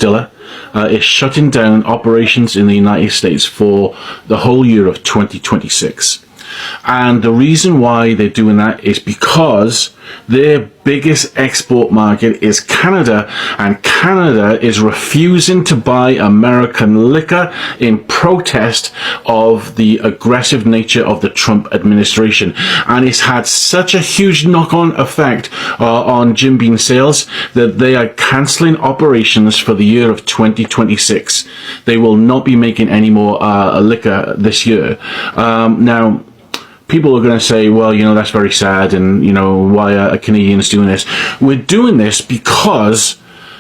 distiller is shutting down operations in the United States for the whole year of 2026. And the reason why they're doing that is because their biggest export market is Canada, and Canada is refusing to buy American liquor in protest of the aggressive nature of the Trump administration. And it's had such a huge knock-on effect on Jim Beam sales that they are cancelling operations for the year of 2026. They will not be making any more liquor this year. Now, people are going to say, well, that's very sad, and, why are Canadians doing this? We're doing this because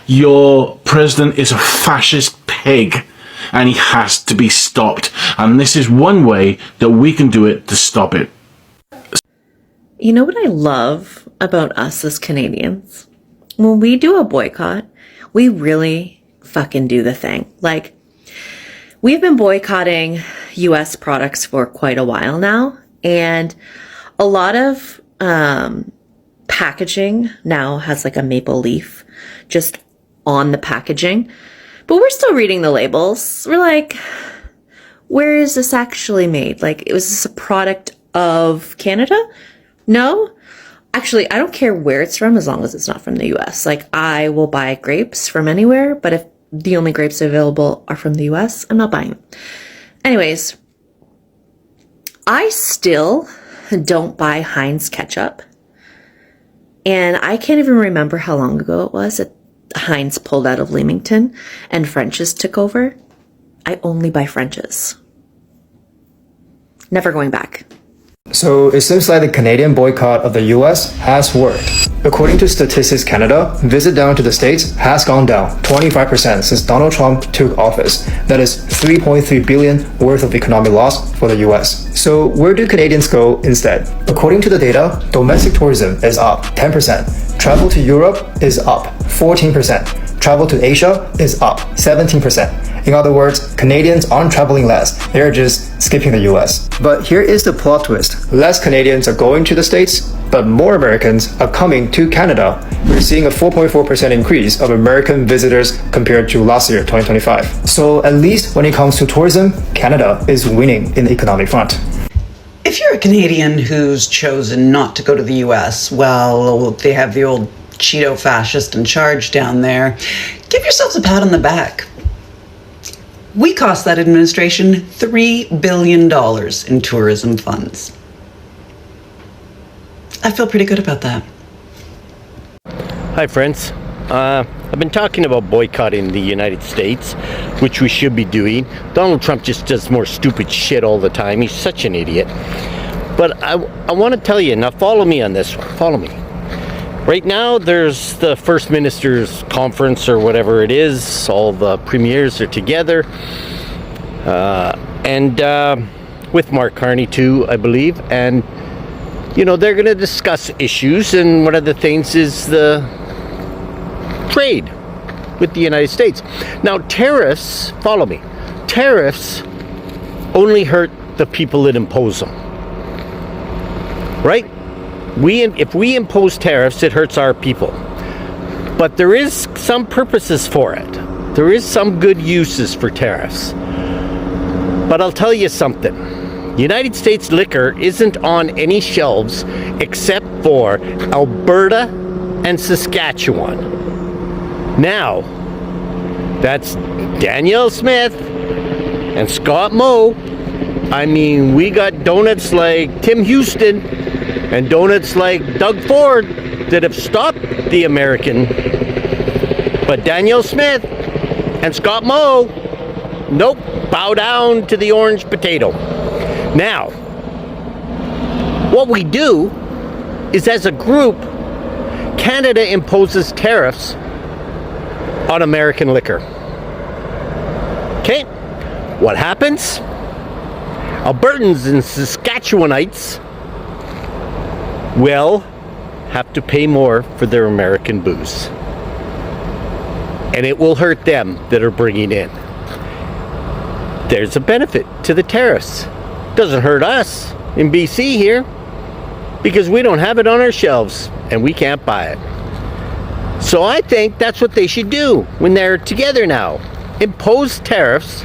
your president is a fascist pig, and he has to be stopped. And this is one way that we can do it to stop it. You know what I love about us as Canadians? When we do a boycott, we really fucking do the thing. Like, we've been boycotting US products for quite a while now. And a lot of packaging now has like a maple leaf just on the packaging. But we're still reading the labels. We're like, where is this actually made? Like, was this a product of Canada? No. Actually, I don't care where it's from as long as it's not from the US. Like, I will buy grapes from anywhere, but if the only grapes available are from the US, I'm not buying them. Anyways, I still don't buy Heinz ketchup. And I can't even remember how long ago it was that Heinz pulled out of Leamington and French's took over. I only buy French's. Never going back. So it seems like the Canadian boycott of the US has worked. According to Statistics Canada, visit down to the States has gone down 25% since Donald Trump took office. That is $3.3 billion worth of economic loss for the US. So where do Canadians go instead? According to the data, domestic tourism is up 10%. Travel to Europe is up 14%. Travel to Asia is up 17%. In other words, Canadians aren't traveling less, they're just skipping the US. But here is the plot twist. Less Canadians are going to the States, but more Americans are coming to Canada. We're seeing a 4.4% increase of American visitors compared to last year, 2025. So at least when it comes to tourism, Canada is winning in the economic front. If you're a Canadian who's chosen not to go to the US, well, they have the old Cheeto fascist in charge down there, give yourselves a pat on the back. We cost that administration $3 billion in tourism funds. I feel pretty good about that. Hi friends, I've been talking about boycotting the United States, which we should be doing. Donald Trump just does more stupid shit all the time. He's such an idiot. But I want to tell you, now follow me on this one, follow me. Right now there's the First Minister's Conference or whatever it is. All the premiers are together. And with Mark Carney too, I believe. And they're going to discuss issues, and one of the things is the trade with the United States. Now, tariffs, follow me, tariffs only hurt the people that impose them, right? If we impose tariffs, it hurts our people. But there is some purposes for it. There is some good uses for tariffs. But I'll tell you something. United States liquor isn't on any shelves except for Alberta and Saskatchewan. Now, that's Danielle Smith and Scott Moe. I mean, we got donuts like Tim Houston and donuts like Doug Ford that have stopped the American. But Danielle Smith and Scott Moe, nope, bow down to the orange potato. Now, what we do is, as a group, Canada imposes tariffs on American liquor. Okay? What happens? Albertans and Saskatchewanites will have to pay more for their American booze. And it will hurt them that are bringing in. There's a benefit to the tariffs. Doesn't hurt us in BC here because we don't have it on our shelves and we can't buy it. So I think that's what they should do when they're together now. Impose tariffs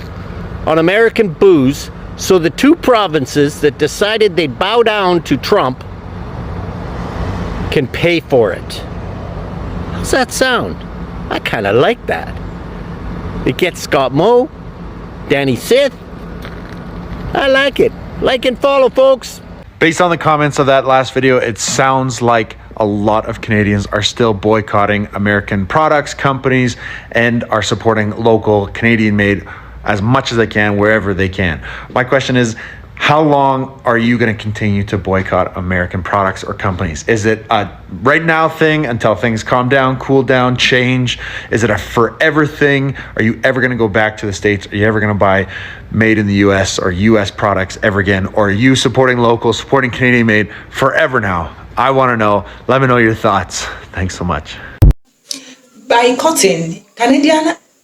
on American booze so the two provinces that decided they'd bow down to Trump can pay for it. How's that sound? I kind of like that. It gets Scott Moe, Danny Sith. I like it. Like and follow, folks. Based on the comments of that last video, it sounds like a lot of Canadians are still boycotting American products, companies, and are supporting local Canadian-made as much as they can, wherever they can. My question is, how long are you going to continue to boycott American products or companies? Is it a right now thing until things calm down, cool down, change? Is it a forever thing? Are you ever going to go back to the States? Are you ever going to buy made in the US or US products ever again? Or are you supporting local, supporting Canadian made forever now? I want to know. Let me know your thoughts. Thanks so much. Boycotting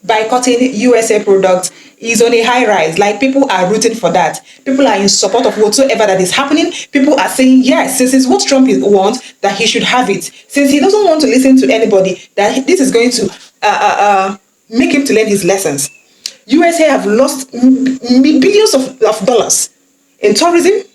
USA products is on a high rise. Like, people are rooting for that. People are in support of whatsoever that is happening. People are saying, yes, since it's what Trump wants, that he should have it. Since he doesn't want to listen to anybody, that this is going to make him to learn his lessons. USA have lost billions of dollars in tourism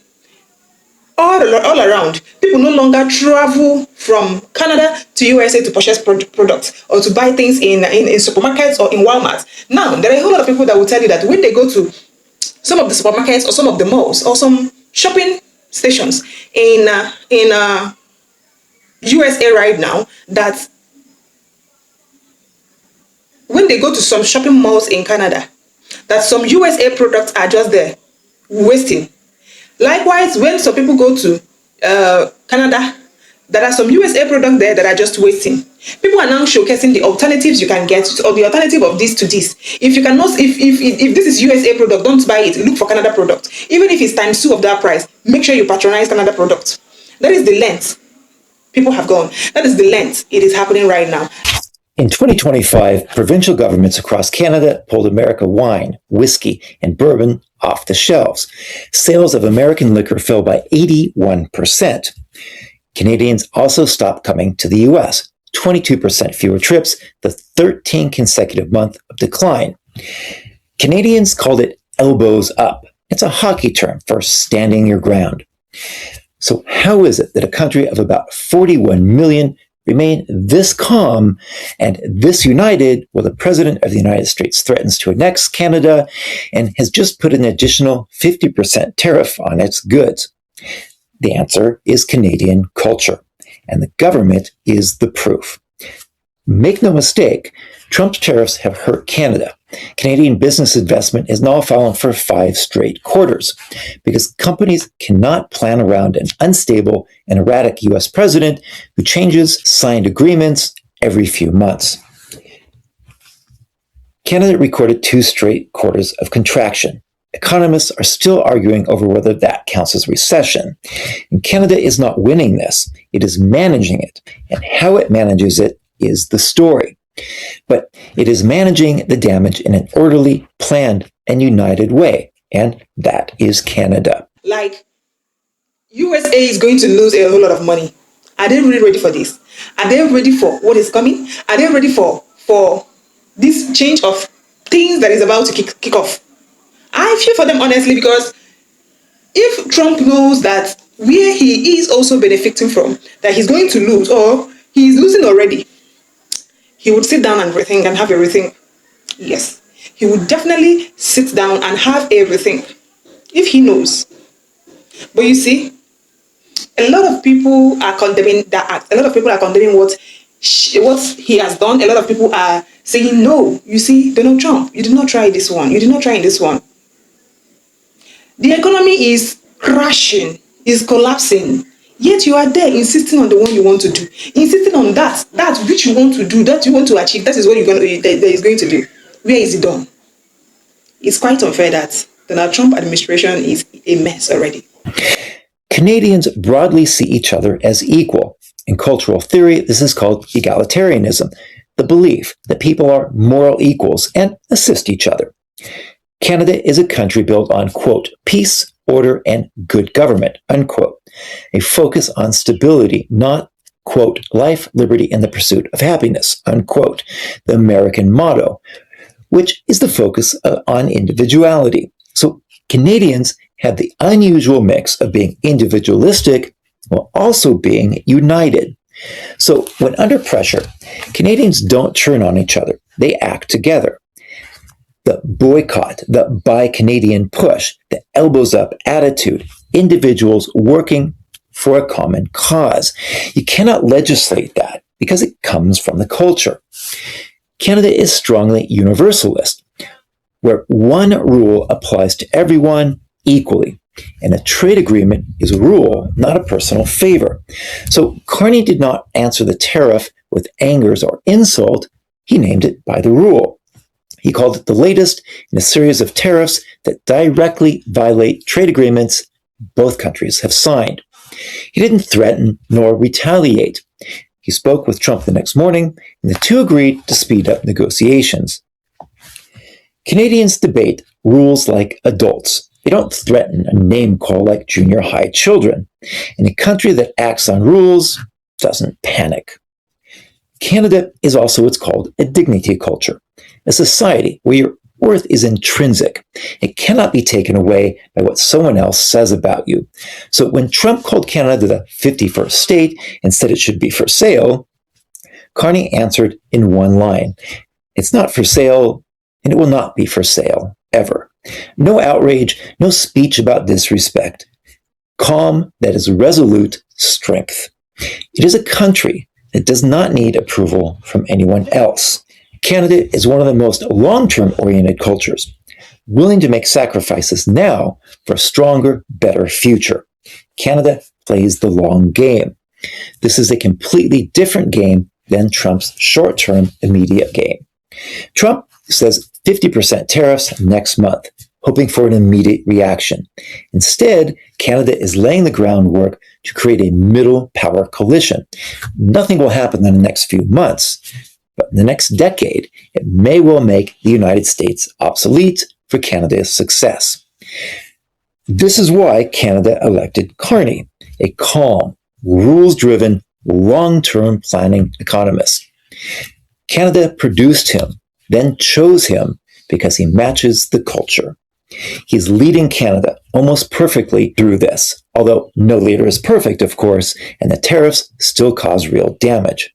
all around. People no longer travel from Canada to USA to purchase products or to buy things in supermarkets or in Walmart. Now, there are a whole lot of people that will tell you that when they go to some of the supermarkets or some of the malls or some shopping stations in USA right now, that when they go to some shopping malls in Canada, that some USA products are just there wasting. Likewise, when some people go to Canada, there are some USA products there that are just wasting. People are now showcasing the alternatives you can get, or the alternative of this to this. If you cannot, if this is USA product, don't buy it. Look for Canada product. Even if it's times 2 of that price, make sure you patronize Canada product. That is the length people have gone. That is the length it is happening right now. In 2025, provincial governments across Canada pulled American wine, whiskey, and bourbon off the shelves. Sales of American liquor fell by 81%. Canadians also stopped coming to the US, 22% fewer trips, the 13th consecutive month of decline. Canadians called it elbows up. It's a hockey term for standing your ground. So how is it that a country of about 41 million remain this calm and this united while the President of the United States threatens to annex Canada and has just put an additional 50% tariff on its goods? The answer is Canadian culture, and the government is the proof. Make no mistake, Trump's tariffs have hurt Canada. Canadian business investment has now fallen for 5 straight quarters because companies cannot plan around an unstable and erratic U.S. president who changes signed agreements every few months. Canada recorded 2 straight quarters of contraction. Economists are still arguing over whether that counts as recession. And Canada is not winning this. It is managing it. And how it manages it is the story. But it is managing the damage in an orderly, planned, and united way. And that is Canada. Like, USA is going to lose a whole lot of money. Are they really ready for this? Are they ready for what is coming? Are they ready for this change of things that is about to kick off? I feel for them, honestly, because if Trump knows that where he is also benefiting from, that he's going to lose, or he's losing already, he would sit down and rethink and have everything. Yes, he would definitely sit down and have everything if he knows. But you see, a lot of people are condemning that act. A lot of people are condemning what he has done. A lot of people are saying, no, you see, Donald Trump, you did not try this one. You did not try this one. The economy is crashing, is collapsing. Yet you are there insisting on the one you want to do, insisting on that which you want to do, that you want to achieve. That is what that is going to do. Where is it done? It's quite unfair that the Donald Trump administration is a mess already. Canadians broadly see each other as equal. In cultural theory, this is called egalitarianism, the belief that people are moral equals and assist each other. Canada is a country built on, quote, peace, order, and good government, unquote. A focus on stability, not quote, life, liberty, and the pursuit of happiness, unquote, the American motto, which is the focus on individuality. So Canadians have the unusual mix of being individualistic while also being united. So when under pressure, Canadians don't turn on each other. They act together. The boycott, the Buy Canadian push, the elbows up attitude, individuals working for a common cause. You cannot legislate that because it comes from the culture. Canada is strongly universalist, where one rule applies to everyone equally. And a trade agreement is a rule, not a personal favor. So Carney did not answer the tariff with angers or insult. He named it by the rule. He called it the latest in a series of tariffs that directly violate trade agreements both countries have signed. He didn't threaten nor retaliate. He spoke with Trump the next morning, and the two agreed to speed up negotiations. Canadians debate rules like adults. They don't threaten a name call like junior high children. And a country that acts on rules doesn't panic. Canada is also what's called a dignity culture, a society where your worth is intrinsic. It cannot be taken away by what someone else says about you. So when Trump called Canada the 51st state and said it should be for sale, Carney answered in one line, it's not for sale, and it will not be for sale, ever. No outrage, no speech about disrespect. Calm that is resolute strength. It is a country that does not need approval from anyone else. Canada is one of the most long-term oriented cultures, willing to make sacrifices now for a stronger, better future. Canada plays the long game. This is a completely different game than Trump's short-term, immediate game. Trump says 50% tariffs next month, hoping for an immediate reaction. Instead, Canada is laying the groundwork to create a middle power coalition. Nothing will happen in the next few months, but in the next decade, it may well make the United States obsolete for Canada's success. This is why Canada elected Carney, a calm, rules-driven, long-term planning economist. Canada produced him, then chose him because he matches the culture. He's leading Canada almost perfectly through this, although no leader is perfect, of course, and the tariffs still cause real damage.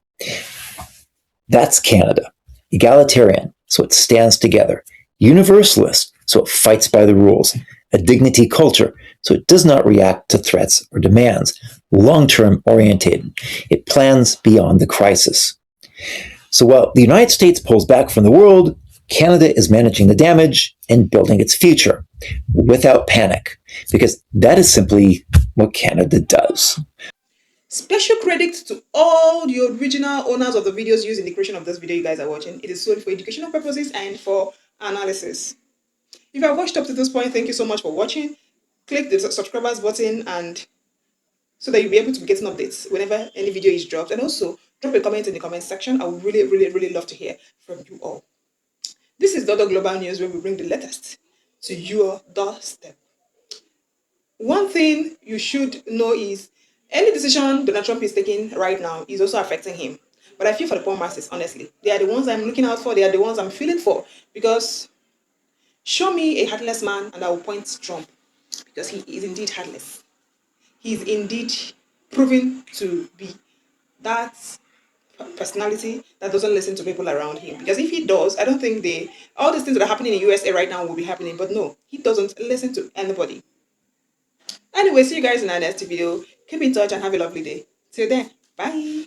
That's Canada. Egalitarian, so it stands together. Universalist, so it fights by the rules. A dignity culture, so it does not react to threats or demands. Long-term oriented. It plans beyond the crisis. So while the United States pulls back from the world, Canada is managing the damage and building its future without panic, because that is simply what Canada does. Special credit to all the original owners of the videos used in the creation of this video you guys are watching. It is solely for educational purposes and for analysis. If you have watched up to this point, thank you so much for watching. Click the subscribers button and so that you'll be able to be getting updates whenever any video is dropped. And also, drop a comment in the comment section. I would really love to hear from you all. This is Dor-Dor Global News, where we bring the latest to your doorstep. One thing you should know is any decision Donald Trump is taking right now is also affecting him. But I feel for the poor masses, honestly. They are the ones I'm looking out for. They are the ones I'm feeling for. Because show me a heartless man and I will point to Trump. Because he is indeed heartless. He is indeed proven to be that personality that doesn't listen to people around him. Because if he does, I don't think all these things that are happening in the USA right now will be happening. But no, he doesn't listen to anybody. Anyway, see you guys in our next video. Keep in touch and have a lovely day. Till then, bye.